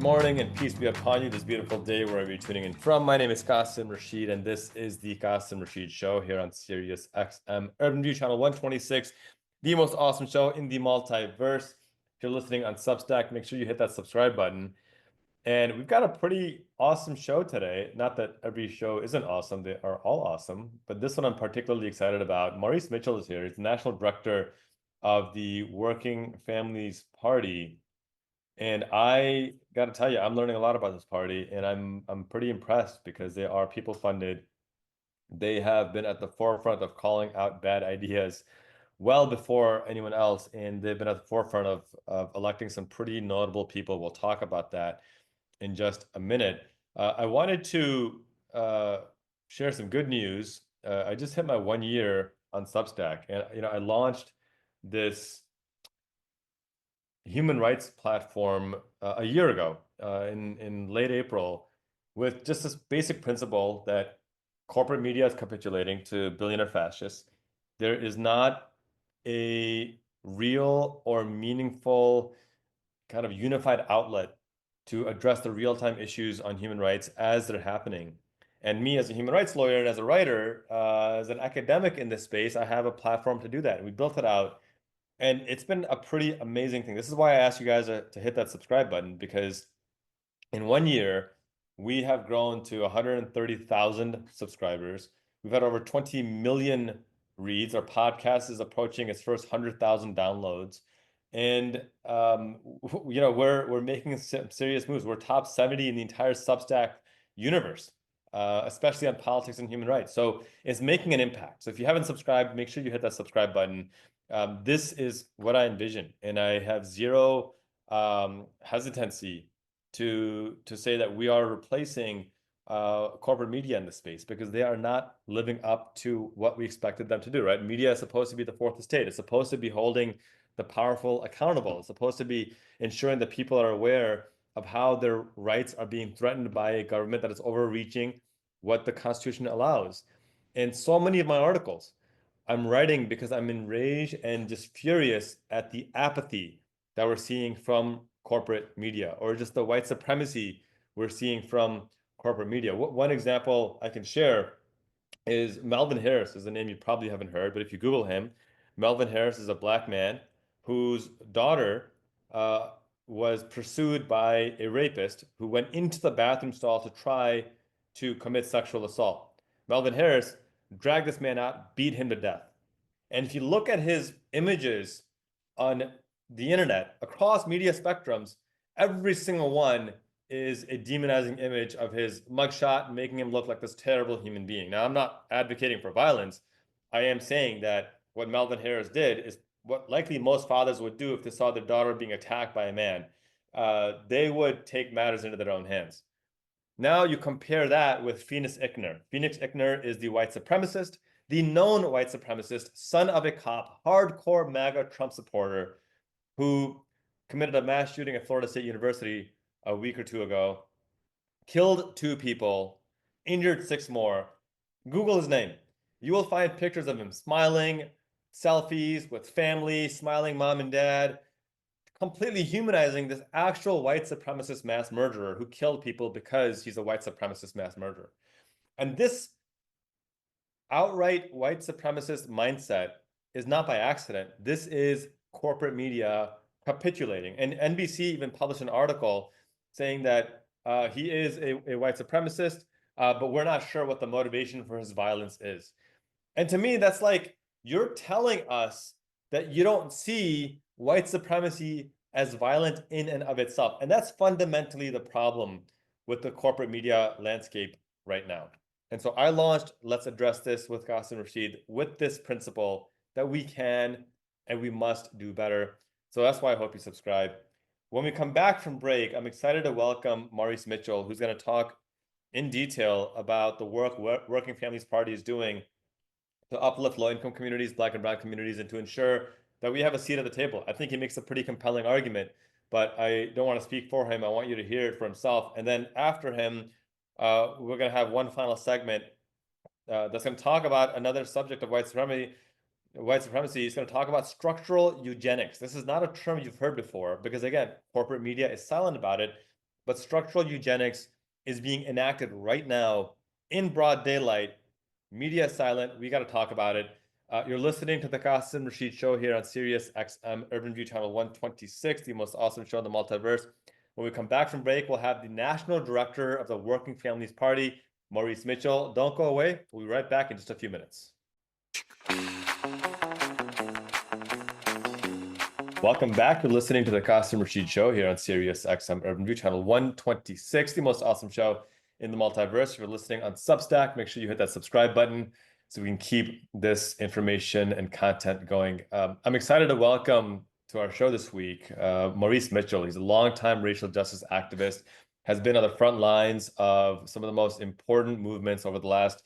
morning and peace be upon you this beautiful day wherever you're tuning in from. My name is Qasim Rashid and this is the Qasim Rashid Show here on Sirius XM Urban View Channel 126, the most awesome show in the multiverse. If you're listening on Substack, make sure you hit that subscribe button. And we've got a pretty awesome show today. Not that every show isn't awesome, they are all awesome, but this one I'm particularly excited about. Maurice Mitchell is here. He's the National Director of the Working Families Party. And I got to tell you, I'm learning a lot about this party, and I'm pretty impressed because they are people funded. They have been at the forefront of calling out bad ideas well before anyone else, and they've been at the forefront of electing some pretty notable people. We'll talk about that in just a minute. I wanted to share some good news. I just hit my 1 year on Substack, and I launched this human rights platform a year ago in late April with just this basic principle that corporate media is capitulating to billionaire fascists. There is not a real or meaningful kind of unified outlet to address the real-time issues on human rights as they're happening. And me as a human rights lawyer and as a writer, as an academic in this space, I have a platform to do that. And we built it out and it's been a pretty amazing thing. This is why I asked you guys to hit that subscribe button, because in 1 year, we have grown to 130,000 subscribers. We've had over 20 million reads. Our podcast is approaching its first 100,000 downloads. And we're making some serious moves. We're top 70 in the entire Substack universe, especially on politics and human rights. So it's making an impact. So if you haven't subscribed, make sure you hit that subscribe button. This is what I envision, and I have zero hesitancy to say that we are replacing corporate media in this space because they are not living up to what we expected them to do, right? Media is supposed to be the fourth estate. It's supposed to be holding the powerful accountable. It's supposed to be ensuring that people are aware of how their rights are being threatened by a government that is overreaching what the Constitution allows. And so many of my articles I'm writing because I'm enraged and just furious at the apathy that we're seeing from corporate media, or just the white supremacy we're seeing from corporate media. One example I can share is Melvin Harris is a name you probably haven't heard, but if you Google him, Melvin Harris is a black man whose daughter was pursued by a rapist who went into the bathroom stall to try to commit sexual assault. Melvin Harris dragged this man out, beat him to death. And if you look at his images on the internet across media spectrums, every single one is a demonizing image of his mugshot, making him look like this terrible human being. Now, I'm not advocating for violence. I am saying that what Melvin Harris did is what likely most fathers would do if they saw their daughter being attacked by a man. They would take matters into their own hands. Now you compare that with Phoenix Ickner. Phoenix Ickner is the white supremacist, the known white supremacist, son of a cop, hardcore MAGA Trump supporter who committed a mass shooting at Florida State University a week or two ago, killed 2 people, injured 6 more. Google his name. You will find pictures of him smiling, selfies with family, smiling mom and dad, completely humanizing this actual white supremacist mass murderer who killed people because he's a white supremacist mass murderer. And this outright white supremacist mindset is not by accident. This is corporate media capitulating. And NBC even published an article saying that he is a white supremacist, but we're not sure what the motivation for his violence is. And to me, that's like you're telling us that you don't see white supremacy as violent in and of itself. And that's fundamentally the problem with the corporate media landscape right now. And so I launched Let's Address This with Qasim Rashid with this principle that we can and we must do better. So that's why I hope you subscribe. When we come back from break, I'm excited to welcome Maurice Mitchell, who's going to talk in detail about the work Working Families Party is doing to uplift low-income communities, Black and Brown communities, and to ensure that we have a seat at the table. I think he makes a pretty compelling argument, but I don't want to speak for him. I want you to hear it for himself. And then after him, we're going to have one final segment that's going to talk about another subject of white supremacy. White supremacy is going to talk about structural eugenics. This is not a term you've heard before because, again, corporate media is silent about it. but structural eugenics is being enacted right now in broad daylight. Media is silent. We got to talk about it. You're listening to the Qasim Rashid Show here on Sirius XM Urban View Channel 126, the most awesome show in the multiverse. When we come back from break, we'll have the National Director of the Working Families Party, Maurice Mitchell. Don't go away. We'll be right back in just a few minutes. Welcome back. You're listening to the Qasim Rashid Show here on Sirius XM Urban View Channel 126, the most awesome show in the multiverse. If you're listening on Substack, make sure you hit that subscribe button so we can keep this information and content going. I'm excited to welcome to our show this week Maurice Mitchell. He's a longtime racial justice activist, has been on the front lines of some of the most important movements over the last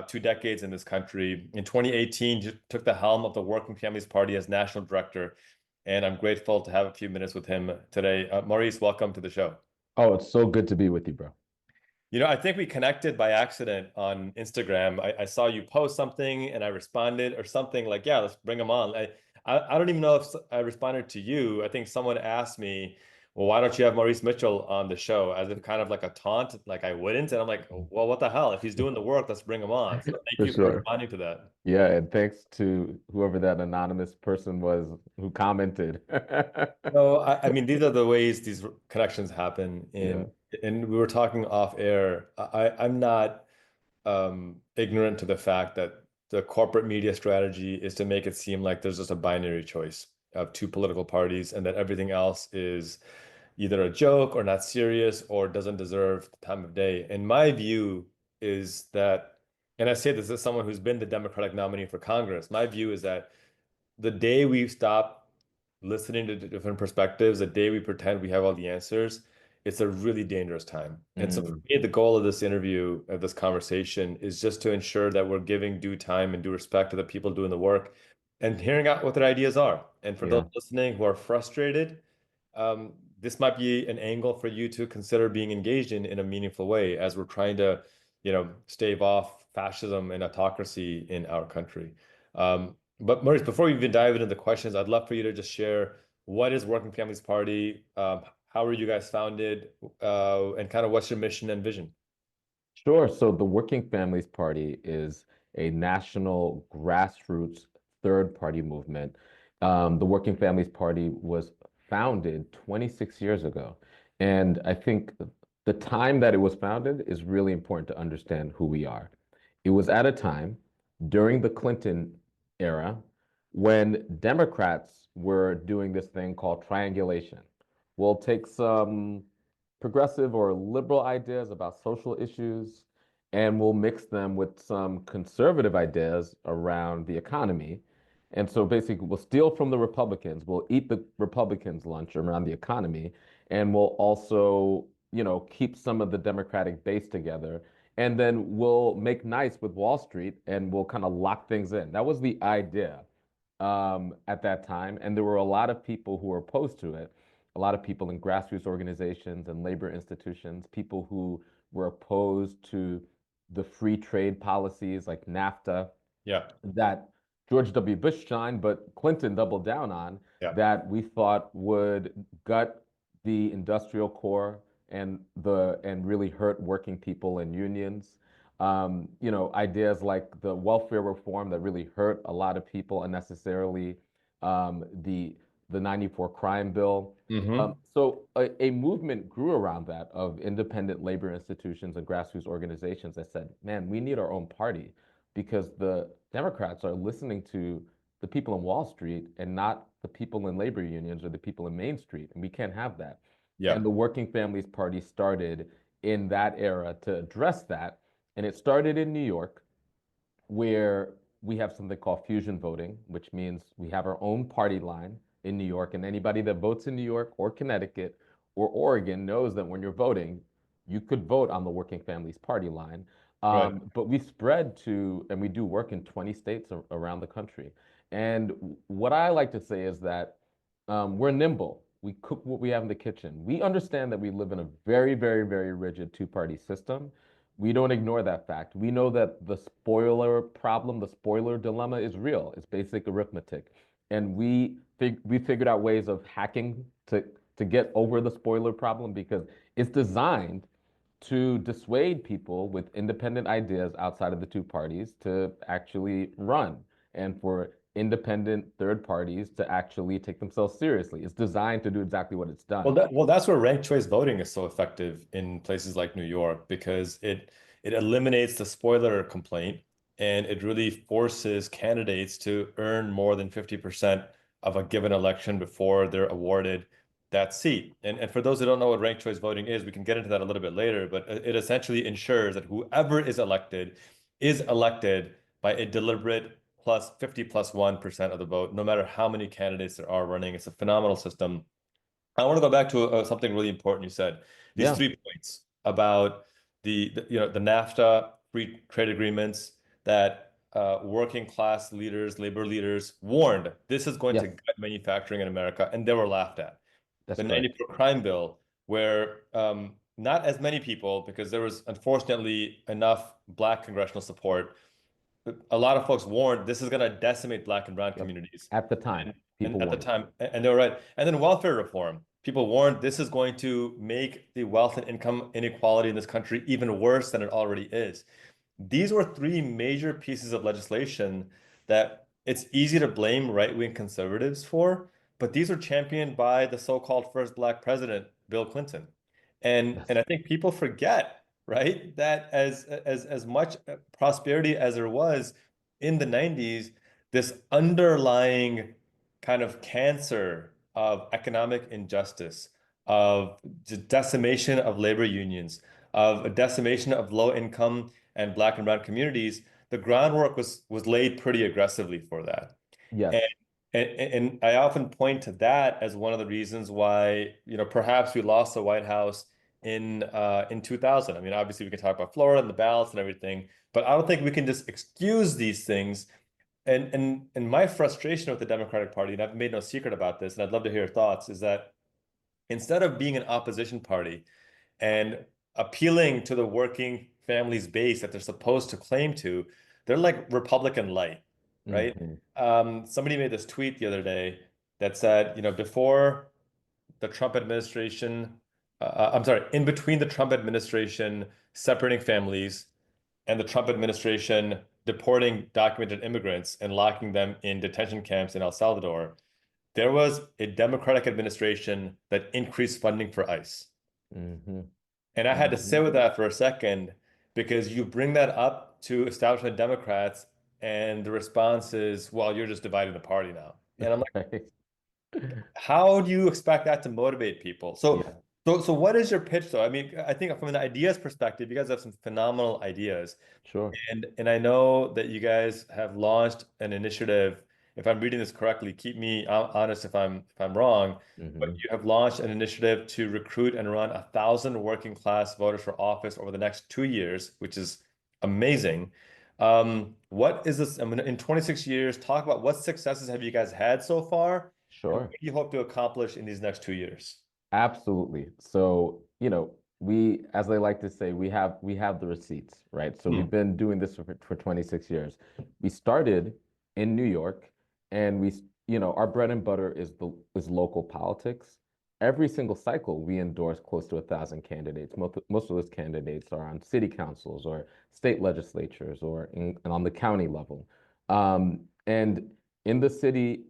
2 decades in this country. In 2018, he took the helm of the Working Families Party as national director, and I'm grateful to have a few minutes with him today. Maurice, welcome to the show. Oh, it's so good to be with you, bro. I think we connected by accident on Instagram. I saw you post something and I responded or something like, yeah, let's bring him on. I don't even know if I responded to you. I think someone asked me, well, why don't you have Maurice Mitchell on the show? As if kind of like a taunt, like I wouldn't. And I'm like, well, what the hell? If he's doing the work, let's bring him on. So thank For you for sure. responding to that. Yeah, and thanks to whoever that anonymous person was who commented. No, I mean these are the ways these connections happen, Yeah, and we were talking off air. I'm not ignorant to the fact that the corporate media strategy is to make it seem like there's just a binary choice of two political parties, and that everything else is either a joke or not serious or doesn't deserve the time of day. And my view is that, and I say this as someone who's been the Democratic nominee for Congress, my view is that the day we stop listening to different perspectives, the day we pretend we have all the answers, it's a really dangerous time. And so for mm, me, the goal of this interview, of this conversation, is just to ensure that we're giving due time and due respect to the people doing the work and hearing out what their ideas are. And for those yeah. listening who are frustrated, this might be an angle for you to consider being engaged in a meaningful way as we're trying to, stave off fascism and autocracy in our country. But Maurice, before we even dive into the questions, I'd love for you to just share what is Working Families Party, how were you guys founded, and kind of what's your mission and vision? Sure. So the Working Families Party is a national grassroots third party movement. The Working Families Party was founded 26 years ago. And I think the time that it was founded is really important to understand who we are. It was at a time during the Clinton era when Democrats were doing this thing called triangulation. We'll take some progressive or liberal ideas about social issues, and we'll mix them with some conservative ideas around the economy. And so basically, we'll steal from the Republicans, we'll eat the Republicans' lunch around the economy, and we'll also, keep some of the Democratic base together. And then we'll make nice with Wall Street and we'll kind of lock things in. That was the idea at that time. And there were a lot of people who were opposed to it, a lot of people in grassroots organizations and labor institutions, people who were opposed to the free trade policies like NAFTA Yeah, that George W. Bush signed, but Clinton doubled down on, yeah. that we thought would gut the industrial core and really hurt working people and unions. Ideas like the welfare reform that really hurt a lot of people unnecessarily, the '94 crime bill. Mm-hmm. So a movement grew around that of independent labor institutions and grassroots organizations that said, man, we need our own party because the Democrats are listening to the people in Wall Street and not the people in labor unions or the people in Main Street. And we can't have that. Yeah. And the Working Families Party started in that era to address that. And it started in New York, where we have something called fusion voting, which means we have our own party line in New York. And anybody that votes in New York or Connecticut or Oregon knows that when you're voting, you could vote on the Working Families Party line. Right. But we spread to, and we do work in 20 states around the country. And what I like to say is that we're nimble. We cook what we have in the kitchen. We understand that we live in a very, very, very rigid two-party system. We don't ignore that fact. We know that the spoiler problem, the spoiler dilemma is real. It's basic arithmetic. And we figured out ways of hacking to get over the spoiler problem because it's designed to dissuade people with independent ideas outside of the two parties to actually run and for independent third parties to actually take themselves seriously. It's designed to do exactly what it's done. Well, that's where ranked choice voting is so effective in places like New York because it eliminates the spoiler complaint and it really forces candidates to earn more than 50% of a given election before they're awarded that seat. And for those who don't know what ranked choice voting is, we can get into that a little bit later, but it essentially ensures that whoever is elected by a deliberate plus 50 plus 1% of the vote, no matter how many candidates there are running. It's a phenomenal system. I want to go back to something really important you said. These Yeah. 3 points about the NAFTA free trade agreements that working class leaders, labor leaders warned this is going to Yes, gut manufacturing in America, and they were laughed at. that's The correct. 94 crime bill, where not as many people, because there was unfortunately enough Black congressional support, a lot of folks warned this is going to decimate Black and brown Yep. communities. At the time, And people at the warned it. time, and they were right. And then welfare reform. People warned this is going to make the wealth and income inequality in this country even worse than it already is. These were 3 major pieces of legislation that it's easy to blame right-wing conservatives for, but these were championed by the so-called first Black president, Bill Clinton. And Yes. I think people forget, right, that as much prosperity as there was in the 90s, this underlying kind of cancer of economic injustice, of decimation of labor unions, of a decimation of low income and Black and brown communities, the groundwork was laid pretty aggressively for that. And, Yes. and I often point to that as one of the reasons why, perhaps we lost the White House in 2000. I mean, obviously we can talk about Florida and the ballots and everything, but I don't think we can just excuse these things. And my frustration with the Democratic Party, and I've made no secret about this, and I'd love to hear your thoughts, is that instead of being an opposition party and appealing to the working families base that they're supposed to claim to, they're like Republican light, right? Hmm. Somebody made this tweet the other day that said, before the Trump administration, I'm sorry, in between the Trump administration separating families and the Trump administration deporting documented immigrants and locking them in detention camps in El Salvador, there was a Democratic administration that increased funding for ICE. Hmm. And I had to Hmm. sit with that for a second because you bring that up to establishment Democrats, and the response is, well, you're just dividing the party now. And I'm like, Right. how do you expect that to motivate people? So, Yeah, so what is your pitch though? I mean, I think from an ideas perspective, you guys have some phenomenal ideas. sure. And I know that you guys have launched an initiative. If I'm reading this correctly, keep me honest if I'm wrong. But Hmm. you have launched an initiative to recruit and run 1,000 working class voters for office over the next 2 years, which is amazing. What is this? I mean, in 26 years, talk about what successes have you guys had so far, and what Sure. do you hope to accomplish in these next 2 years? Absolutely. So, we, as they like to say, we have the receipts, right? So Hmm. we've been doing this for 26 years. We started in New York, and our bread and butter is local politics. Every single cycle, we endorse close to 1,000 candidates. Most of those candidates are on city councils or state legislatures or and on the county level. And in the city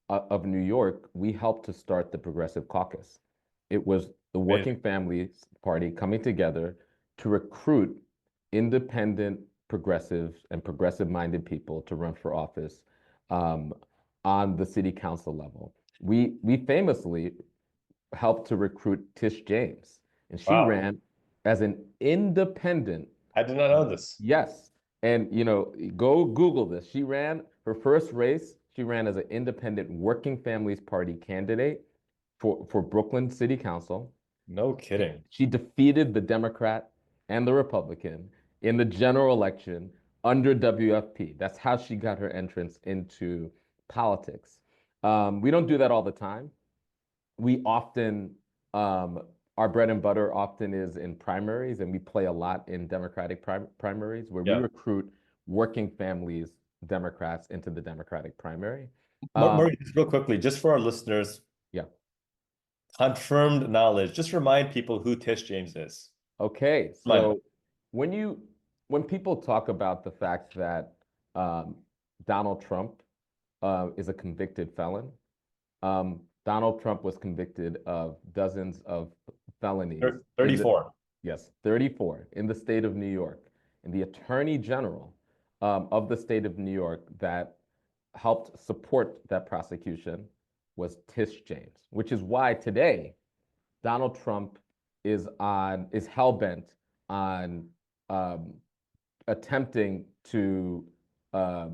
of New York, we helped to start the Progressive Caucus. It was the Amazing. Working Families Party coming together to recruit independent progressives and progressive-minded people to run for office um, on the city council level. We famously helped to recruit Tish James, and she Wow. ran as an independent. I did not know this. Yes. And go Google this. She ran her first race. She ran as an independent Working Families Party candidate for Brooklyn City Council. No kidding. She defeated the Democrat and the Republican in the general election under WFP. That's how she got her entrance into politics. We don't do that all the time. We often, our bread and butter often is in primaries, and we play a lot in Democratic primaries where we Yeah. recruit working families, Democrats, into the Democratic primary. Maurice, just real quickly, just for our listeners, Yeah. confirmed knowledge. Just remind people who Tish James is. Okay, Remind them. so when you when people talk about the fact that um, Donald Trump is a convicted felon, Donald Trump was convicted of dozens of felonies in the 34. yes, 34 in the state of New York. And the Attorney General of the state of New York that helped support that prosecution was Tish James, which is why today Donald Trump is hell bent on um, attempting to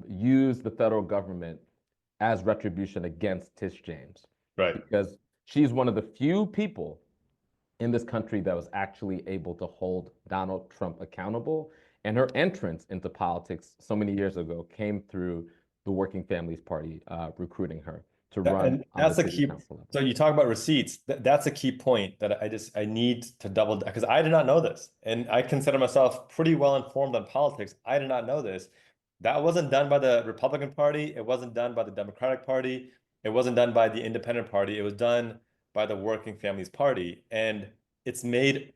use the federal government as retribution against Tish James Right. because she's one of the few people in this country that was actually able to hold Donald Trump accountable. And her entrance into politics so many years ago came through the Working Families Party recruiting her to run And on the that's a city key. council level. So you talk about receipts. That's a key point that I need to double because I did not know this, and I consider myself pretty well informed on politics. I did not know this. That wasn't done by the Republican Party. It wasn't done by the Democratic Party. It wasn't done by the Independent Party. It was done by the Working Families Party, and it's made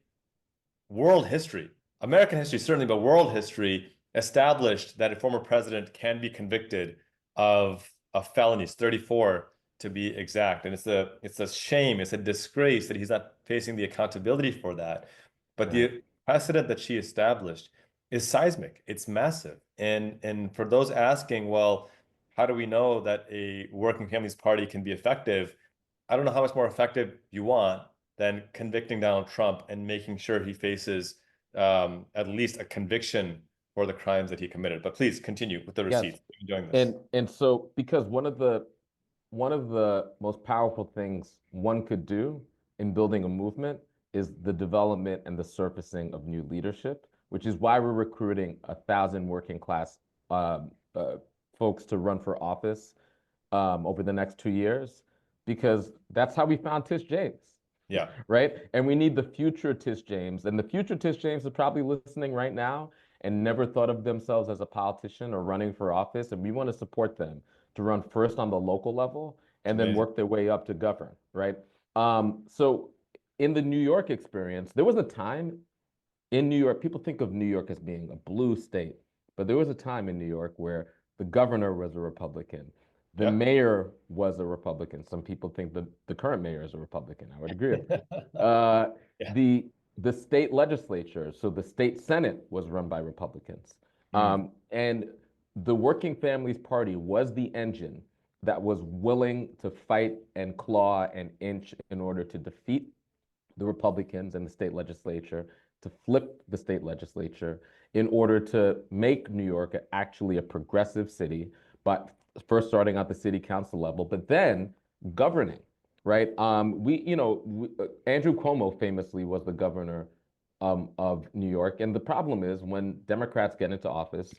world history, American history certainly, but world history established that a former president can be convicted of felonies, 34 to be exact. And it's a shame, it's a disgrace that he's not facing the accountability for that. But Right. the precedent that she established is seismic. It's massive. And for those asking, well, how do we know that a working families party can be effective? I don't know how much more effective you want than convicting Donald Trump and making sure he faces at least a conviction for the crimes that he committed. But please continue with the Yes. receipts. I'm enjoying this. And so because one of the most powerful things one could do in building a movement is the development and the surfacing of new leadership, which is why we're recruiting 1,000 working class um, uh, folks to run for office over the next 2 years, because that's how we found Tish James, Yeah, right? And we need the future Tish James. And the future Tish James is probably listening right now and never thought of themselves as a politician or running for office. And we want to support them to run first on the local level it's and then amazing. work their way up to govern, right? So in the New York experience, there was a time in New York, people think of New York as being a blue state, but there was a time in New York where the governor was a Republican. The Yeah. mayor was a Republican. Some people think that the current mayor is a Republican. I would agree with that. Uh, Yeah. the the state legislature, so the state senate was run by Republicans. Mm, And the Working Families Party was the engine that was willing to fight and claw and inch in order to defeat the Republicans in the state legislature, to flip the state legislature in order to make New York actually a progressive city, but first starting at the city council level, but then governing, right? Andrew Cuomo famously was the governor of New York. And the problem is when Democrats get into office,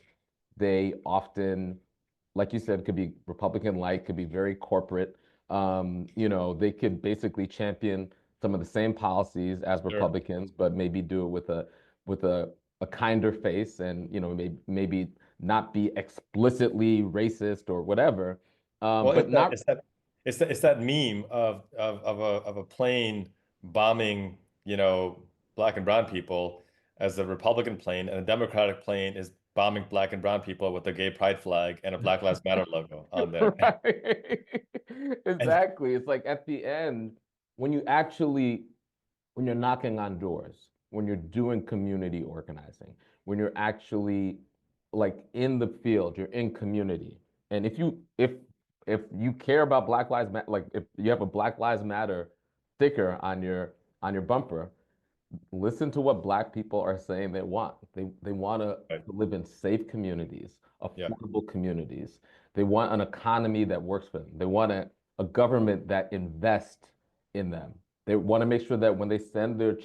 they often, like you said, could be Republican-like, could be very corporate. They could basically champion some of the same policies as sure. Republicans, but maybe do it with a kinder face, and maybe not be explicitly racist or whatever. Well, But not it's that meme of a plane bombing, black and brown people as a Republican plane, and a Democratic plane is bombing black and brown people with a gay pride flag and a Black Lives Matter logo on there. right. And Exactly. It's like at the end, when you actually when you're knocking on doors, when you're doing community organizing, when you're actually like in the field, you're in community. And if you care about Black Lives Matter, like if you have a Black Lives Matter sticker on your bumper, listen to what Black people are saying they want. They want to right, live in safe communities, yeah. affordable communities. They want an economy that works for them. They want a government that invests in them. They want to make sure that when they send their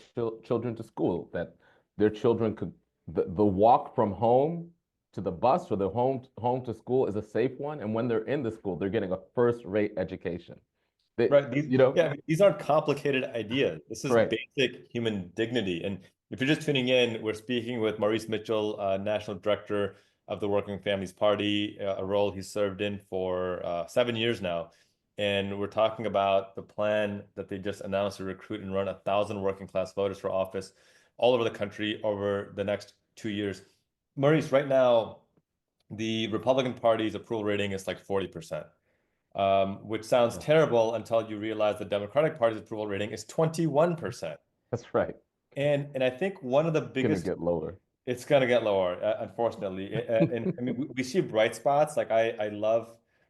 children to school, that their children could the walk from home to the bus or the home to school is a safe one. And when they're in the school, they're getting a first-rate education. They, Right. you know, These aren't complicated ideas. This is right. basic human dignity. And if you're just tuning in, we're speaking with Maurice Mitchell, National Director of the Working Families Party, a role he's served in for 7 years now. And we're talking about the plan that they just announced to recruit and run 1,000 working class voters for office all over the country over the next 2 years. Maurice, right now, the Republican Party's approval rating is like 40%, which sounds Yeah, terrible until you realize the Democratic Party's approval rating is 21%. that's right. And I think one of the It's gonna biggest get lower. it's gonna get lower, unfortunately. And I mean, we see bright spots. Like I love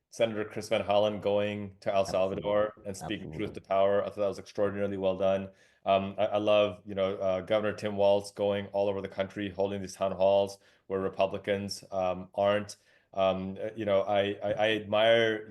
Senator Chris Van Hollen going to El Absolutely. Salvador and speaking truth Absolutely. to power. I thought that was extraordinarily well done. I love, Governor Tim Walz going all over the country, holding these town halls where Republicans aren't. I admire,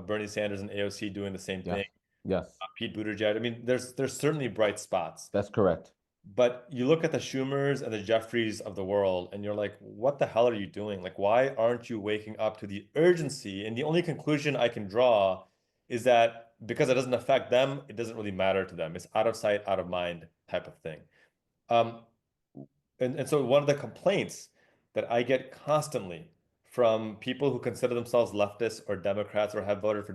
Bernie Sanders and AOC doing the same thing. Yes. Yes. Pete Buttigieg. I mean, there's certainly bright spots. That's correct. But you look at the Schumers and the Jeffries of the world, and you're like, what the hell are you doing? Like, why aren't you waking up to the urgency? And the only conclusion I can draw is that because it doesn't affect them, it doesn't really matter to them. It's out of sight, out of mind type of thing. Um, and so one of the complaints that I get constantly from people who consider themselves leftists or Democrats or have voted for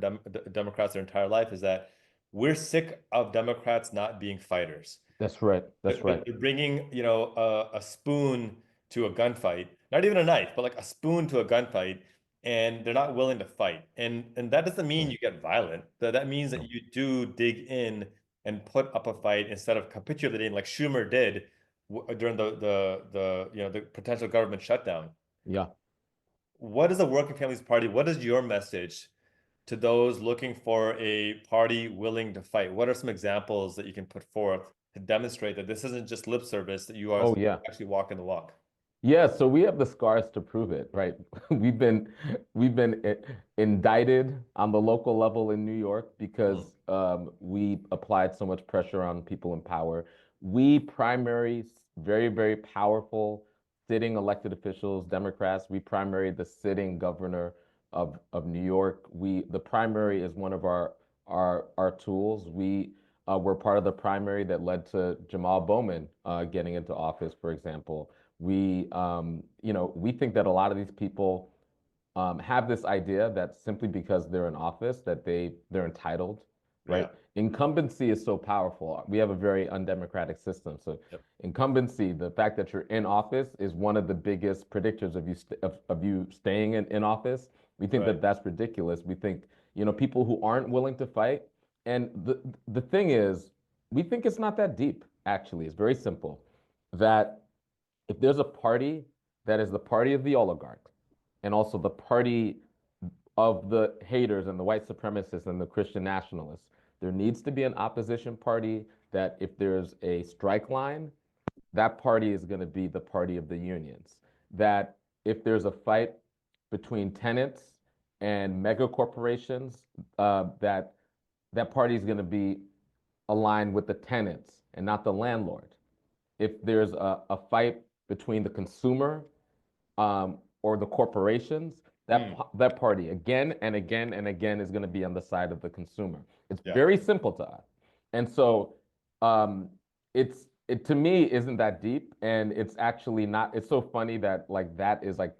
Democrats their entire life is that we're sick of Democrats not being fighters. That's right. That's right. They're bringing, a spoon to a gunfight, not even a knife, but like a spoon to a gunfight, and they're not willing to fight. And that doesn't That's mean right. you get violent. That means that No. you do dig in and put up a fight instead of capitulating like Schumer did during the potential government shutdown. Yeah. What is the Working Families Party? What is your message to those looking for a party willing to fight? What are some examples that you can put forth to demonstrate that this isn't just lip service, that you are Oh yeah. actually walking the walk? Yeah, so we have the scars to prove it, right? We've been indicted on the local level in New York Mm, because we applied so much pressure on people in power. We primary very, very powerful sitting elected officials, Democrats. We primaried the sitting governor of New York. The primary is one of our tools. We were part of the primary that led to Jamal Bowman getting into office, for example. We think that a lot of these people have this idea that simply because they're in office that they're entitled, yeah. right? Incumbency is so powerful. We have a very undemocratic system. So Yep. incumbency, the fact that you're in office is one of the biggest predictors of you staying in office. We think Right. that that's ridiculous. We think, people who aren't willing to fight. And the thing is, we think it's not that deep, actually. It's very simple. That if there's a party that is the party of the oligarchs and also the party of the haters and the white supremacists and the Christian nationalists, there needs to be an opposition party that if there's a strike line, that party is going to be the party of the unions. That if there's a fight between tenants and mega corporations, that party is going to be aligned with the tenants and not the landlord. If there's a fight between the consumer or the corporations, Mm, that party again and again and again is going to be on the side of the consumer. It's yeah. very simple to us, and so um, it to me isn't that deep, and it's actually not. It's so funny that like that is like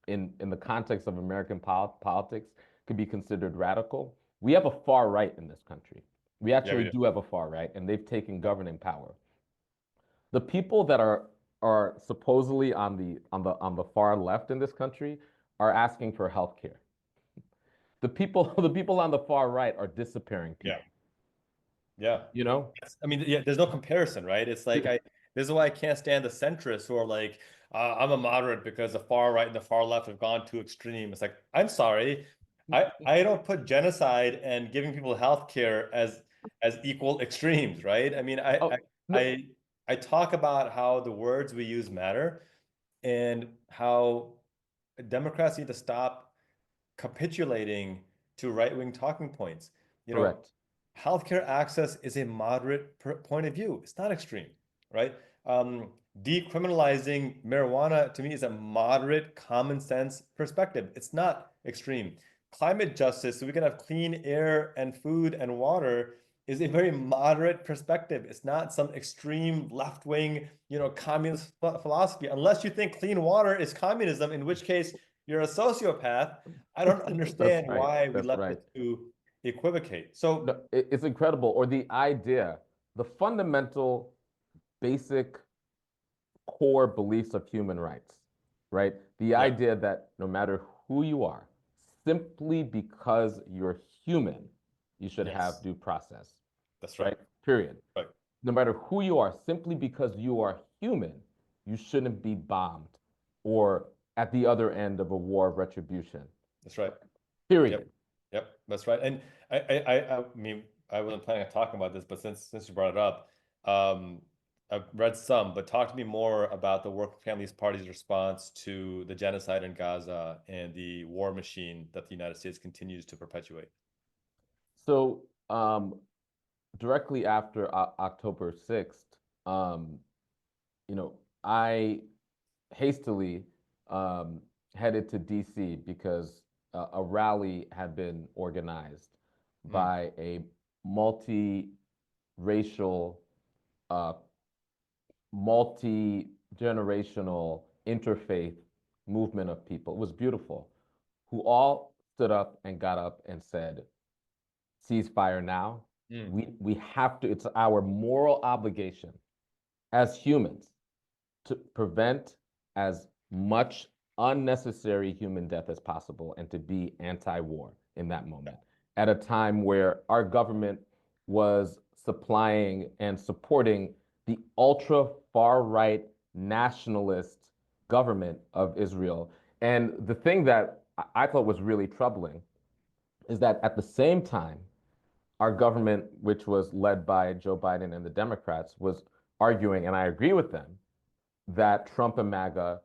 in the context of American politics could be considered radical. We have a far right in this country. We Yeah, we actually do. do have a far right, and they've taken governing power. The people that are supposedly on the far left in this country are asking for health care. The people on the far right are disappearing Yeah. people. Yeah. You know? I mean, yeah, there's no comparison, right? It's like this is why I can't stand the centrists who are like, I'm a moderate because the far right and the far left have gone too extreme. It's like, I'm sorry. I don't put genocide and giving people health care as equal extremes, right? I mean, Oh no, I I talk about how the words we use matter and how Democrats need to stop capitulating to right-wing talking points. You know, correct. healthcare access is a moderate point of view. It's not extreme, right? Um, Decriminalizing marijuana to me is a moderate, common sense perspective. It's not extreme. Climate justice, so we can have clean air and food and water, is a very moderate perspective. It's not some extreme left-wing, communist philosophy. Unless you think clean water is communism, in which case you're a sociopath. I don't That's understand right. why we That's let the right. two. equivocate. So, No, it's incredible. Or the idea, the fundamental, basic core beliefs of human rights, right? The yeah, idea that no matter who you are, simply because you're human, you should have yes, due process, that's right. right? Period. Right. No matter who you are, simply because you are human, you shouldn't be bombed or at the other end of a war of retribution. That's right. Yep. Period. Yep. That's right. And I mean, I wasn't planning on talking about this, but since you brought it up, um, I've read some, but talk to me more about the Working Families Party's response to the genocide in Gaza and the war machine that the United States continues to perpetuate. So, directly after October 6th, um, you know, I hastily um, headed to DC because a rally had been organized Mm, by a multi-racial, uh, multi-generational interfaith movement of people. It was beautiful, who all stood up and got up and said, ceasefire now. mm, We have to, it's our moral obligation as humans to prevent as much unnecessary human death as possible and to be anti-war in that moment at a time where our government was supplying and supporting the ultra far right nationalist government of Israel. And the thing that I thought was really troubling is that at the same time, our government, which was led by Joe Biden and the Democrats, was arguing, and I agree with them, that Trump and MAGA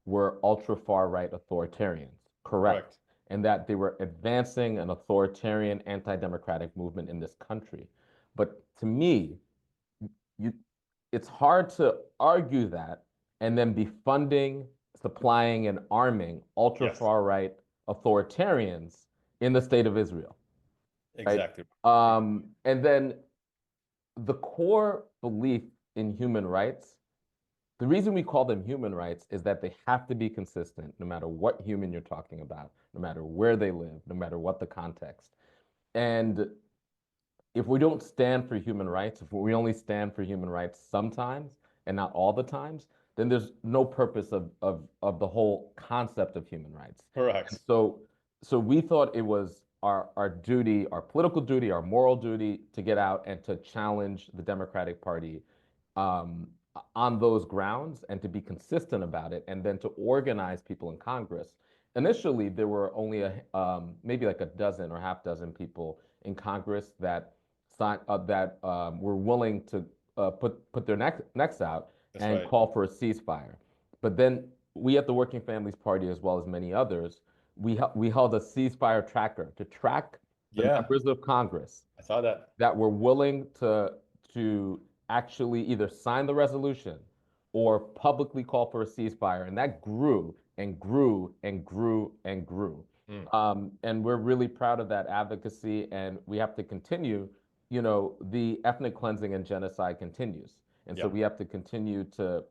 were ultra far right authoritarians, correct, correct. and that they were advancing an authoritarian anti democratic movement in this country. But to me, you, it's hard to argue that and then be funding, supplying, and arming ultra Yes, far right authoritarians in the state of Israel, right? exactly. And then the core belief in human rights, the reason we call them human rights is that they have to be consistent no matter what human you're talking about, no matter where they live, no matter what the context. And if we don't stand for human rights, if we only stand for human rights sometimes and not all the times, then there's no purpose of the whole concept of human rights. And Correct. so we thought it was our duty, our political duty, our moral duty to get out and to challenge the Democratic Party um, on those grounds and to be consistent about it, and then to organize people in Congress. Initially, there were only maybe like a dozen or half dozen people in Congress that were willing to put their necks out That's and right. call for a ceasefire. But then we at the Working Families Party, as well as many others, we held a ceasefire tracker to track the Yeah, members of Congress I saw that. that were willing to actually either sign the resolution or publicly call for a ceasefire, and that grew and grew and grew and grew. Mm, And we're really proud of that advocacy, and we have to continue. You know, the ethnic cleansing and genocide continues, and so yeah, we have to continue to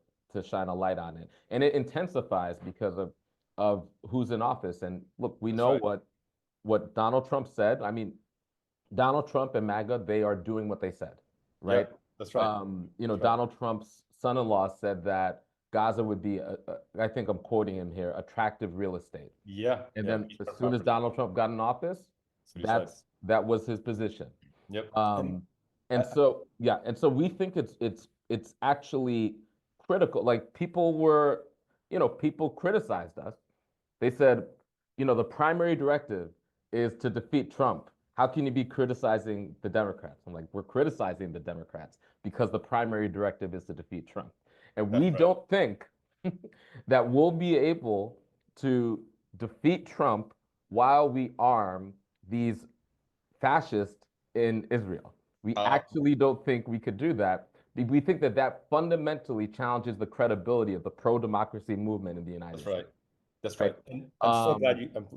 shine a light on it, and it intensifies because of who's in office. And look, we that's know right. what Donald Trump said. I mean, Donald Trump and MAGA, they are doing what they said, right? Yep, that's right. That's right. Donald Trump's son-in-law said that Gaza would be, I think I'm quoting him here, attractive real estate. Yeah, And yeah, then as beachfront soon as property. Donald Trump got in office, That's what he said. that was his position. Yep. And Um, I, and so yeah, and so we think it's actually critical. Like people were, people criticized us. They said, the primary directive is to defeat Trump. How can you be criticizing the Democrats? I'm like, we're criticizing the Democrats because the primary directive is to defeat Trump. And that's we right. don't think that we'll be able to defeat Trump while we arm these fascists in Israel. We Um, actually don't think we could do that. We think that that fundamentally challenges the credibility of the pro-democracy movement in the that's United right. States, That's right? right. And Um, I'm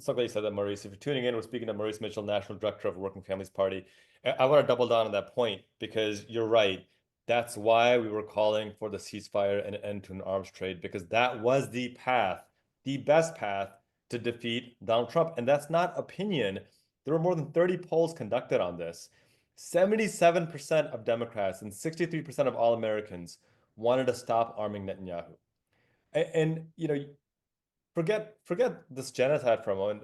so glad you said that, Maurice. If you're tuning in, we're speaking to Maurice Mitchell, National Director of Working Families Party. I want to double down on that point because you're right. That's why we were calling for the ceasefire and an end to an arms trade, because that was the path, the best path to defeat Donald Trump. And that's not opinion. There were more than 30 polls conducted on this. 77% of Democrats and 63% of all Americans wanted to stop arming Netanyahu. And forget this genocide for a moment,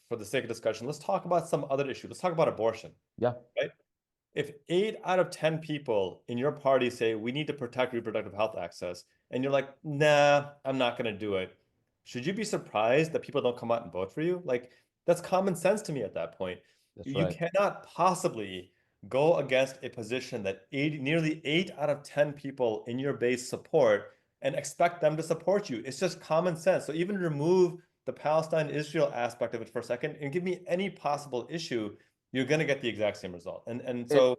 for the sake of discussion. Let's talk about some other issue. Let's talk about abortion, Yeah, right? If 8 out of 10 people in your party say we need to protect reproductive health access, and you're like, nah, I'm not going to do it, should you be surprised that people don't come out and vote for you? Like, that's common sense to me at that point. that's You right. cannot possibly go against a position that nearly 8 out of 10 people in your base support and expect them to support you. It's just common sense. So even remove the Palestine-Israel aspect of it for a second and give me any possible issue, you're going to get the exact same result. And It so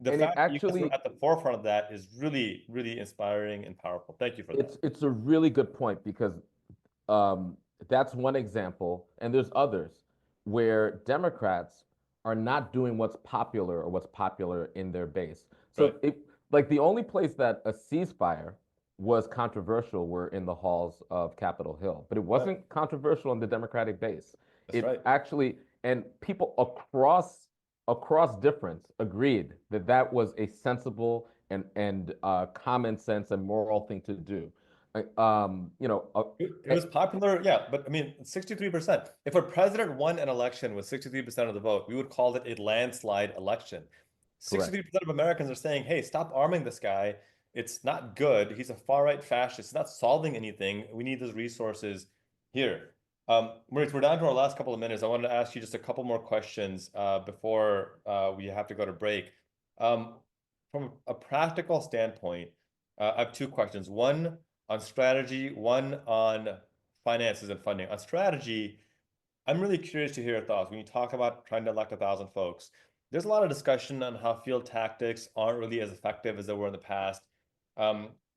the and it fact that you guys were actually at the forefront of that is really, really inspiring and powerful. Thank you for that. it's a really good point because um, that's one example, and there's others where Democrats are not doing what's popular or what's popular in their base. Right. So, like the only place that a ceasefire was controversial were in the halls of Capitol Hill, but it Yeah, wasn't controversial in the Democratic base. that's It right. actually, and people across difference agreed that that was a sensible and common sense and moral thing to do. It was popular, yeah, but I mean, 63%. If a president won an election with 63% of the vote, we would call it a landslide election. Correct. 63% of Americans are saying, hey, stop arming this guy. It's not good. He's a far-right fascist. He's not solving anything. We need those resources here. Maurice, we're down to our last couple of minutes. I wanted to ask you just a couple more questions before we have to go to break. Um, from a practical standpoint, I have two questions. One on strategy, one on finances and funding. On strategy, I'm really curious to hear your thoughts. When you talk about trying to elect 1,000 folks, there's a lot of discussion on how field tactics aren't really as effective as they were in the past.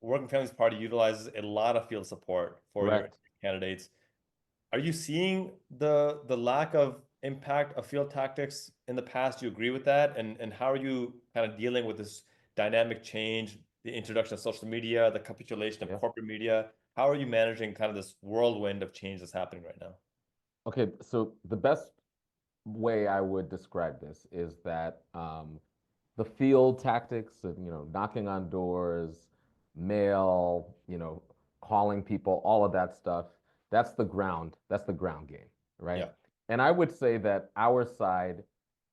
Working Families Party utilizes a lot of field support for your Correct. candidates. Are you seeing the lack of impact of field tactics in the past? Do you agree with that? And how are you kind of dealing with this dynamic change, the introduction of social media, the capitulation of Yeah. corporate media? How are you managing kind of this whirlwind of change that's happening right now? Okay, so the best way I would describe this is that the field tactics of, knocking on doors, mail, calling people, all of that stuff, that's the ground game, right? Yeah. And I would say that our side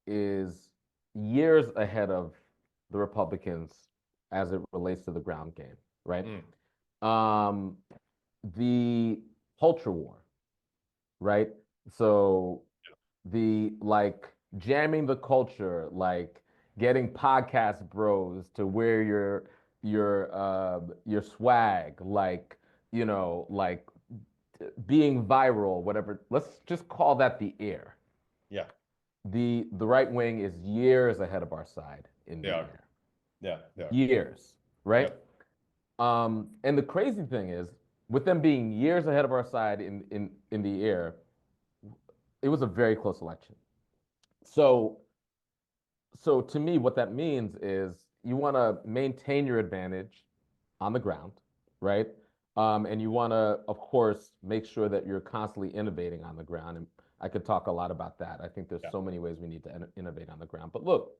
is years ahead of the Republicans as it relates to the ground game, right? Mm, Um, the culture war, right? So the like jamming the culture, like getting podcast bros to wear your swag, like like being viral, whatever. Let's just call that the air. yeah, The right wing is years ahead of our side in they the are. air. Yeah, they are. Years, right? Yep. And the crazy thing is, with them being years ahead of our side in the air, it was a very close election. So So to me, what that means is you want to maintain your advantage on the ground, right? And you want to, of course, make sure that you're constantly innovating on the ground. And I could talk a lot about that. I think there's Yeah. so many ways we need to innovate on the ground. But look,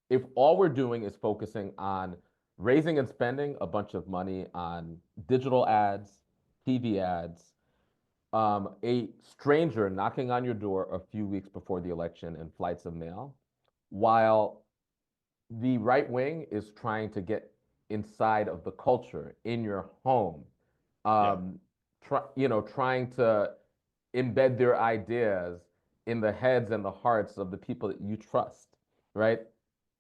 if all we're doing is focusing on raising and spending a bunch of money on digital ads, TV ads, a stranger knocking on your door a few weeks before the election and flights of mail, while the right wing is trying to get inside of the culture in your home, Yeah. um, trying to embed their ideas in the heads and the hearts of the people that you trust, right?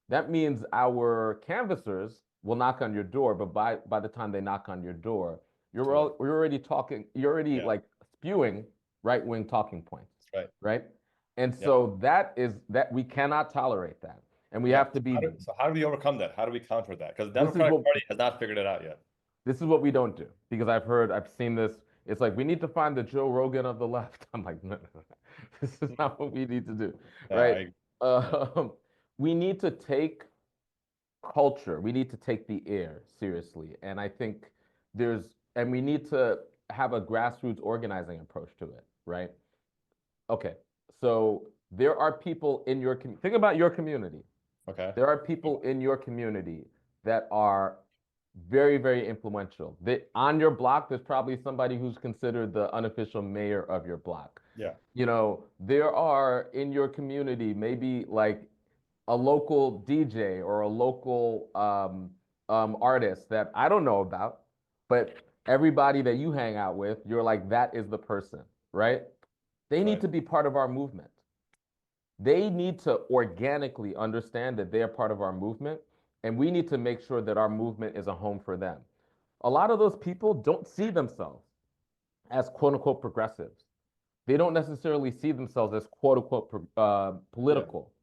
That means our canvassers will knock on your door, but by the time they knock on your door, Too late. you're already talking, you're already Yeah. like spewing right wing talking points, That's right. right? And Yeah. so that we cannot tolerate that, and we Yeah. have to How be. do, so how do we overcome that? How do we counter that? Because the This is Democratic what Party has not figured it out yet. this is what we don't do because I've seen this. It's like we need to find the Joe Rogan of the left. I'm like, no, no, no. This is Mm. not what we need to do, Yeah, right? yeah, Um, we need to take culture. We need to take the air seriously. And I think and we need to have a grassroots organizing approach to it, right? Okay. So there are people in your community. Think about your community. Okay. There are people in your community that are very, very influential. On your block, there's probably somebody who's considered the unofficial mayor of your block. Yeah. There are in your community maybe like a local DJ or a local artist that I don't know about, but everybody that you hang out with, you're like, that is the person, right? They need Right. to be part of our movement. They need to organically understand that they are part of our movement, and we need to make sure that our movement is a home for them. A lot of those people don't see themselves as quote unquote progressives. They don't necessarily see themselves as quote unquote Yeah. political.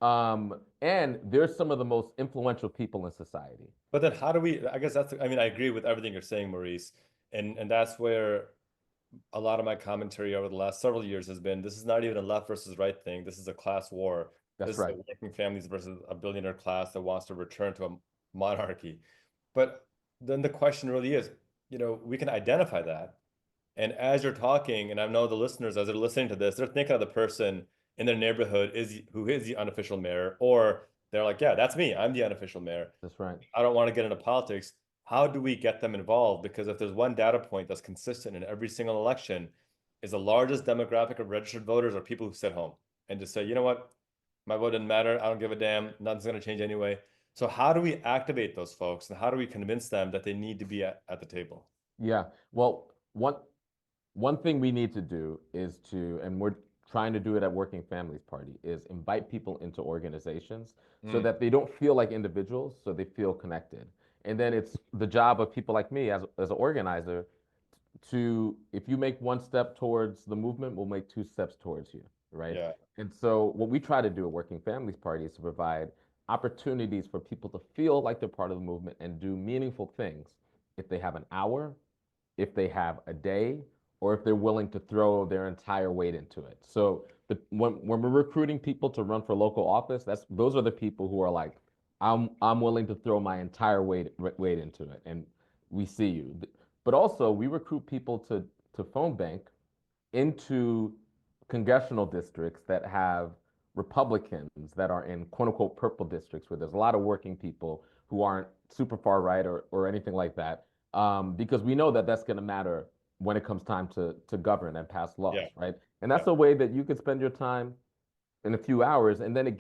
And they're some of the most influential people in society. But then how do we, I guess that's, I mean, I agree with everything you're saying, Maurice. And that's where a lot of my commentary over the last several years has been this is not even a left versus right thing. This is a class war. That's This is a right. working families versus a billionaire class that wants to return to a monarchy. But then the question really is, we can identify that. And as you're talking, and I know the listeners, as they're listening to this, they're thinking of the person in their neighborhood who is the unofficial mayor, or they're like, yeah, that's me. I'm the unofficial mayor. That's right. I don't want to get into politics. How do we get them involved? Because if there's one data point that's consistent in every single election, is the largest demographic of registered voters are people who sit home and just say, you know what, my vote didn't matter. I don't give a damn. Nothing's going to change anyway. So how do we activate those folks and how do we convince them that they need to be at the table? Yeah. Well, one thing we need to do is and we're trying to do it at Working Families Party, is invite people into organizations so Mm, that they don't feel like individuals, so they feel connected. And then it's the job of people like me as an organizer if you make one step towards the movement, we'll make two steps towards you, right? yeah, And so what we try to do at Working Families Party is to provide opportunities for people to feel like they're part of the movement and do meaningful things if they have an hour, if they have a day, or if they're willing to throw their entire weight into it. So when we're recruiting people to run for local office, those are the people who are like, I'm willing to throw my entire weight into it, and we see you. But also, we recruit people to phone bank into congressional districts that have Republicans that are in quote unquote purple districts where there's a lot of working people who aren't super far right or anything like that. Because we know that that's going to matter when it comes time to govern and pass yeah, laws, right? And yeah, that's a way that you could spend your time in a few hours, and then it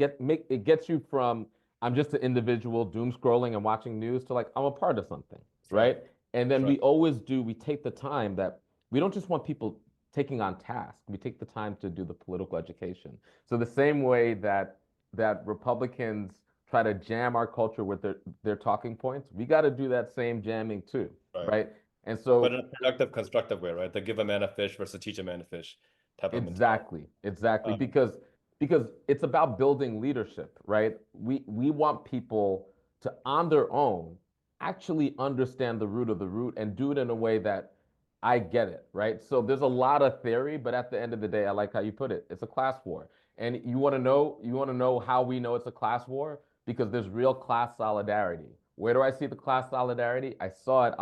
gets you from I'm just an individual doom scrolling and watching news to like I'm a part of something, that's right. right? And That's then right. we take the time that we don't just want people taking on tasks. We take the time to do the political education. So the same way that Republicans try to jam our culture with their talking points, we got to do that same jamming too, Right. right? And But so in a productive, constructive way, right? The give a man a fish versus teach a man to fish type of mentality. exactly, Um, because it's about building leadership, right? We want people to on their own actually understand the root of the root and do it in a way that I get it, right? So there's a lot of theory, but at the end of the day, I like how you put it. It's a class war. And you want to know how we know it's a class war? Because there's real class solidarity. Where do I see the class solidarity? I saw it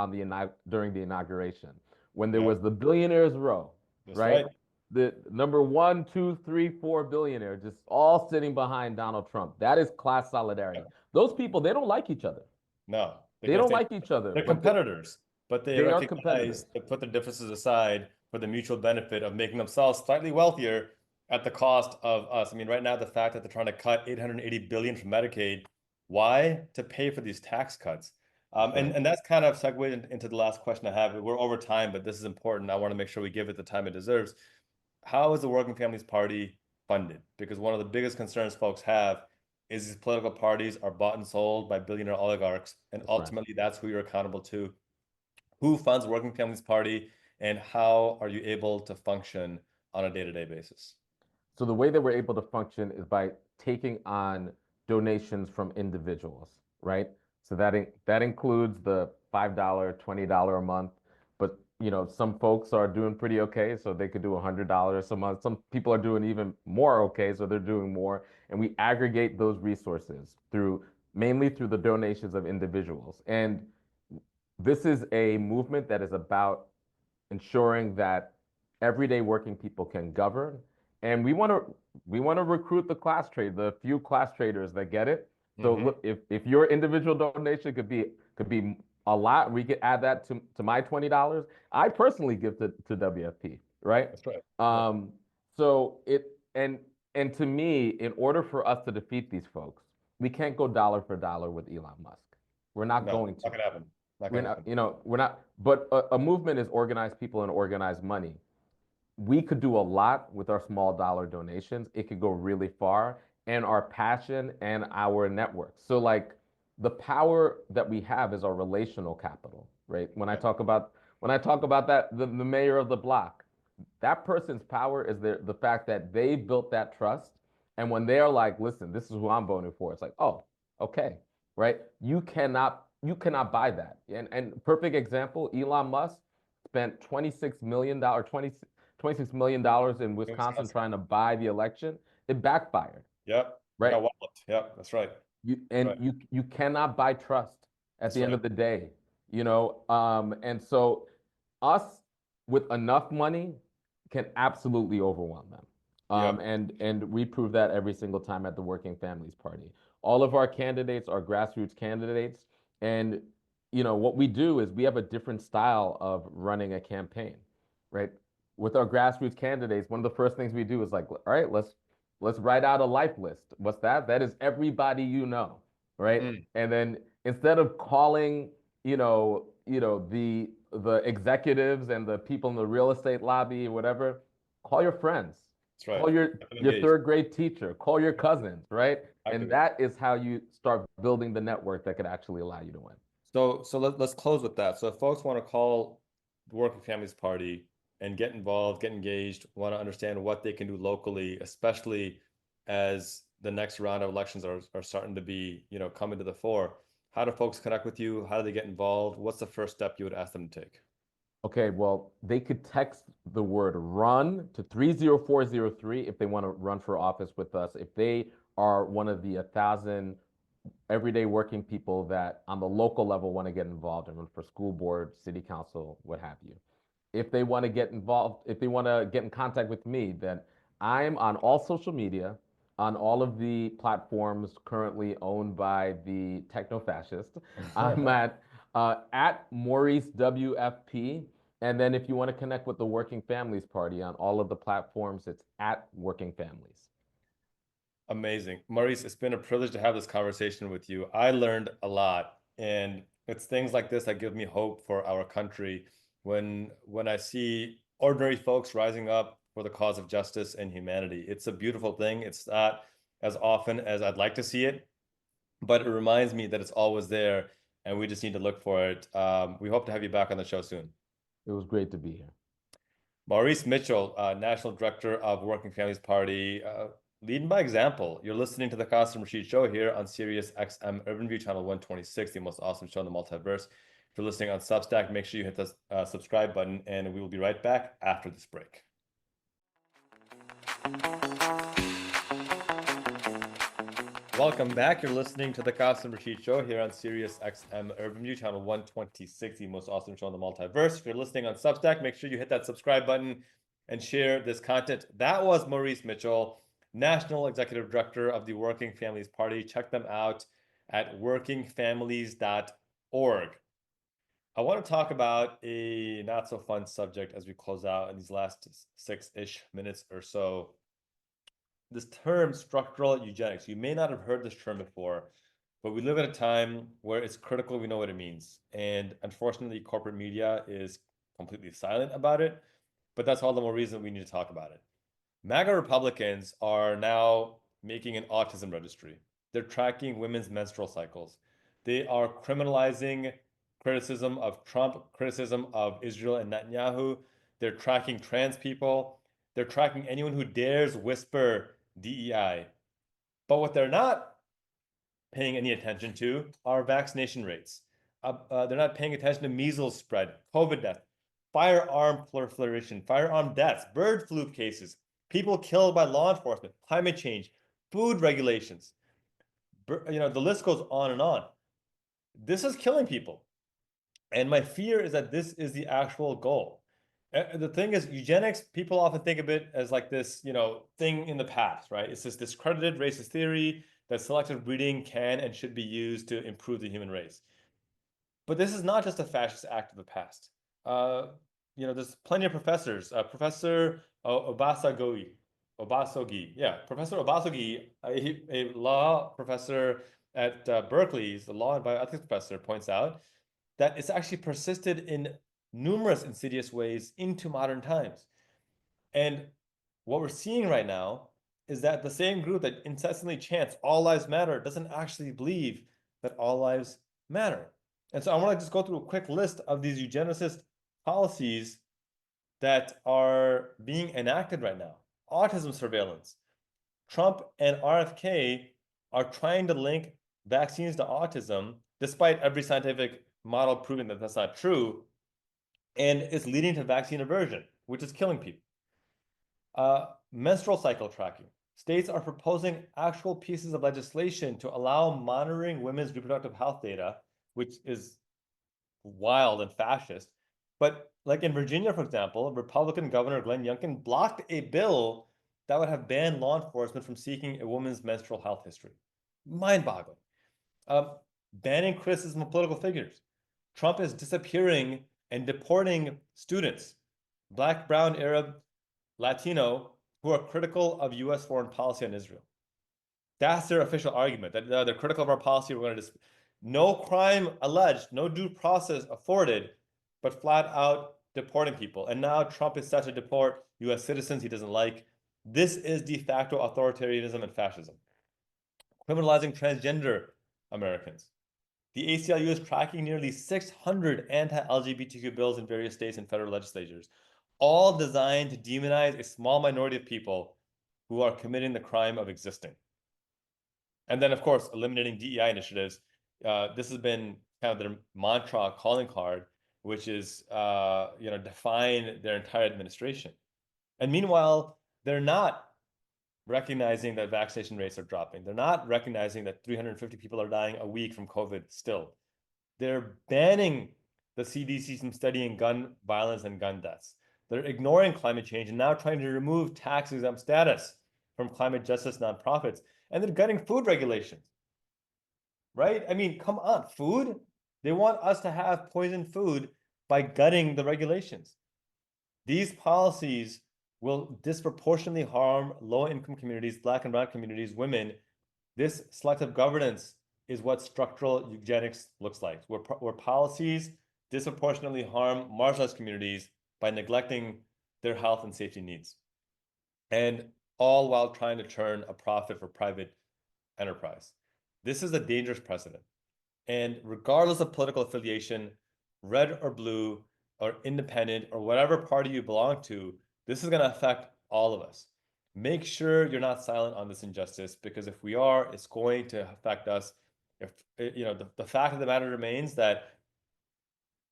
during the inauguration when there yeah, was the billionaires row, that's right? right. The number one, two, three, four billionaire just all sitting behind Donald Trump. That is class solidarity. Yeah. Those people, they don't like each other. No, They because don't like each other, they're but competitors, but they they are recognize competitors. to put their differences aside for the mutual benefit of making themselves slightly wealthier at the cost of us. I mean, right now, the fact that they're trying to cut 880 billion from Medicaid, why? To pay for these tax cuts. That's And right. and that's kind of segued into the last question I have. We're over time, but this is important. I want to make sure we give it the time it deserves. How is the Working Families Party funded? Because one of the biggest concerns folks have is these political parties are bought and sold by billionaire oligarchs, and That's right. ultimately that's who you're accountable to. Who funds Working Families Party, and how are you able to function on a day-to-day basis? So the way that we're able to function is by taking on donations from individuals, right? So that includes the $5, $20 a month, but some folks are doing pretty okay, so they could do $100 a month. Some people are doing even more okay, so they're doing more, and we aggregate those resources mainly through the donations of individuals. And this is a movement that is about ensuring that everyday working people can govern and we want to recruit the class trade, the few class traders that get it. So Hmm. look, if your individual donation could be a lot, we could add that to my $20. I personally give to WFP, right? That's right. Yep. Um, so it and to me, in order for us to defeat these folks, we can't go dollar for dollar with Elon Musk. We're not No, going to. not gonna happen. Not We're gonna not, happen. we're not. But a movement is organized people and organized money. We could do a lot with our small dollar donations. It could go really far, and our passion and our network. So like the power that we have is our relational capital, right? Yep. When I talk about that, the mayor of the block, that person's power is the fact that they built that trust. And when they're like, listen, this is who I'm voting for, it's like, oh, okay, right? You cannot buy that. And perfect example, Elon Musk spent $26 million, 26 million in In Wisconsin Wisconsin. trying to buy the election. It backfired, Yep. They right? got walloped. Yep. That's right. You That's and right. you cannot buy trust at That's the end right. of the day, you know. And so us with enough money can absolutely overwhelm them. Yep. And we prove that every single time at the Working Families Party. All of our candidates are grassroots candidates, and what we do is we have a different style of running a campaign, right? With our grassroots candidates, one of the first things we do is like, all right, let's write out a life list. What's that? That is everybody you know, right? Mm, And then instead of calling, the executives and the people in the real estate lobby or whatever, call your friends, that's right. call your Get them your engaged. third grade teacher, call your cousins, right? And Activate. that is how you start building the network that could actually allow you to win. So let's close with that. So if folks want to call the Working Families Party and get involved, get engaged, want to understand what they can do locally, especially as the next round of elections are starting to be, coming to the fore. How do folks connect with you? How do they get involved? What's the first step you would ask them to take? Okay, well, they could text the word run to 30403 if they want to run for office with us. If they are one of the 1,000 everyday working people that on the local level want to get involved and run for school board, city council, what have you. If they want to get involved, if they want to get in contact with me, then I'm on all social media, on all of the platforms currently owned by the techno fascist. I'm at Maurice WFP. And then if you want to connect with the Working Families Party on all of the platforms, it's at Working Families. Amazing. Maurice, it's been a privilege to have this conversation with you. I learned a lot, and it's things like this that give me hope for our country when I see ordinary folks rising up for the cause of justice and humanity. It's a beautiful thing. It's not as often as I'd like to see it, but it reminds me that it's always there, and we just need to look for it. We hope to have you back on the show soon. It was great to be here. Maurice Mitchell, National Director of Working Families Party, leading by example. You're listening to the Qasim Rashid Show here on Sirius XM Urban View Channel 126, the most awesome show in the multiverse. If you're listening on Substack, make sure you hit the subscribe button, and we will be right back after this break. Welcome back. You're listening to the Qasim Rashid Show here on Sirius XM Urban View Channel 126, the most awesome show in the multiverse. If you're listening on Substack, make sure you hit that subscribe button and share this content. That was Maurice Mitchell, National Executive Director of the Working Families Party. Check them out at workingfamilies.org. I want to talk about a not so fun subject as we close out in these last 6-ish minutes or so. This term structural eugenics. You may not have heard this term before, but we live at a time where it's critical we know what it means. And unfortunately, corporate media is completely silent about it. But that's all the more reason we need to talk about it. MAGA Republicans are now making an autism registry. They're tracking women's menstrual cycles. They are criminalizing criticism of Trump, criticism of Israel and Netanyahu. They're tracking trans people. They're tracking anyone who dares whisper DEI. But what they're not paying any attention to are vaccination rates. They're not paying attention to measles spread, COVID death, firearm proliferation, firearm deaths, bird flu cases, people killed by law enforcement, climate change, food regulations. The list goes on and on. This is killing people. And my fear is that this is the actual goal. The thing is, eugenics, people often think of it as like this, thing in the past, right? It's this discredited racist theory that selective breeding can and should be used to improve the human race. But this is not just a fascist act of the past. Uh, there's plenty of professors. Professor Obasogi, yeah, Professor Obasogi, a law professor at Berkeley, he's the law and bioethics professor, points out that it's actually persisted in numerous insidious ways into modern times. And what we're seeing right now is that the same group that incessantly chants all lives matter doesn't actually believe that all lives matter. And so I want to just go through a quick list of these eugenicist policies that are being enacted right now. Autism surveillance. Trump and RFK are trying to link vaccines to autism, despite every scientific model proving that that's not true, and it's leading to vaccine aversion, which is killing people. Menstrual cycle tracking. States are proposing actual pieces of legislation to allow monitoring women's reproductive health data, which is wild and fascist. But like in Virginia, for example, Republican Governor Glenn Youngkin blocked a bill that would have banned law enforcement from seeking a woman's menstrual health history. Mind-boggling. Banning criticism of political figures. Trump is disappearing and deporting students, Black, Brown, Arab, Latino, who are critical of U.S. foreign policy on Israel. That's their official argument, that they're critical of our policy. We're going to just no crime alleged, no due process afforded, but flat out deporting people. And now Trump is set to deport U.S. citizens he doesn't like. This is de facto authoritarianism and fascism. Criminalizing transgender Americans. The ACLU is tracking nearly 600 anti-LGBTQ bills in various states and federal legislatures, all designed to demonize a small minority of people who are committing the crime of existing. And then, of course, eliminating DEI initiatives. This has been kind of their mantra calling card, which is, define their entire administration. And meanwhile, they're not recognizing that vaccination rates are dropping. They're not recognizing that 350 people are dying a week from COVID still. They're banning the CDC from studying gun violence and gun deaths. They're ignoring climate change and now trying to remove tax exempt status from climate justice nonprofits. And they're gutting food regulations, right? I mean, come on, food? They want us to have poisoned food by gutting the regulations. These policies will disproportionately harm low-income communities, Black and Brown communities, women. This selective governance is what structural eugenics looks like, where policies disproportionately harm marginalized communities by neglecting their health and safety needs, and all while trying to turn a profit for private enterprise. This is a dangerous precedent. And regardless of political affiliation, red or blue or independent or whatever party you belong to, this is going to affect all of us. Make sure you're not silent on this injustice, because if we are, it's going to affect us. If the fact of the matter remains that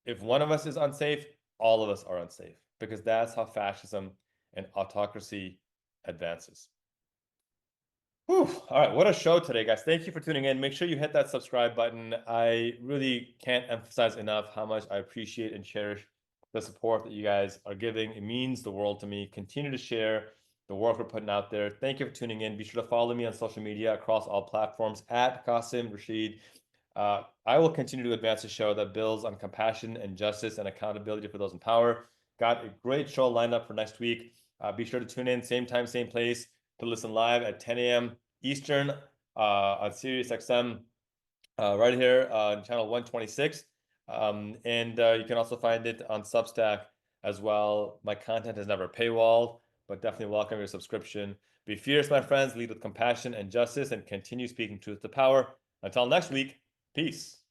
if one of us is unsafe, all of us are unsafe, because that's how fascism and autocracy advances. Whew. All right, what a show today, guys. Thank you for tuning in. Make sure you hit that subscribe button. I really can't emphasize enough how much I appreciate and cherish the support that you guys are giving. It means the world to me. Continue to share the work we're putting out there. Thank you for tuning in. Be sure to follow me on social media across all platforms at Qasim Rashid. I will continue to advance a show that builds on compassion and justice and accountability for those in power. Got a great show lined up for next week. Be sure to tune in, same time, same place, to listen live at 10 a.m. Eastern on Sirius XM, right here on channel 126. And you can also find it on Substack as well. My content is never paywalled, but definitely welcome your subscription. Be fierce, my friends, lead with compassion and justice, and continue speaking truth to power. Until next week, peace.